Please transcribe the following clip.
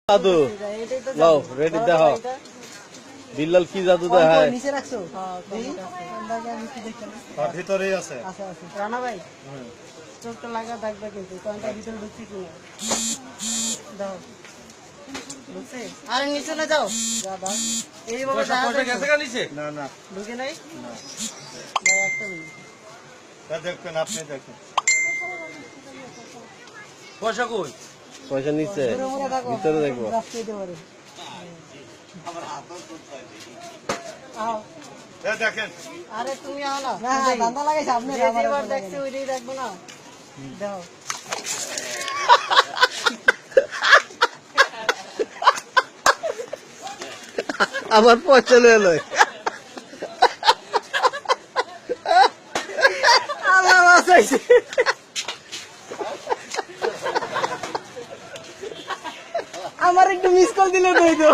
জাদু লাও রেডি দেখো বিল্লাল কি জাদু দেখায় নিচে রাখছো ভিতরেই আছে রানা ভাই চোখটা লাগা থাকবে কিন্তু কয়েনটা ভিতরে ঢুকছি কিনা দাও ঢুকছে আরে নিচে না যাও যা দাও এইভাবে না না ঢুকে নাই দাও একটা মিনিট দেখবেন আপনি দেখেন পয়সা কই পয়সা নিচে ভিতরে দেখবো রাস্তা দিতে পারে আও দেখেন আরে তুমি আও না দান্দা লাগাইছ আপনি যেবার দেখছি ওইটাই দেখবো না দাও আমার পয়সা লয়ে লয় আল্লাহ বাঁচাইছে আমার একটু মিস কল দিলে তো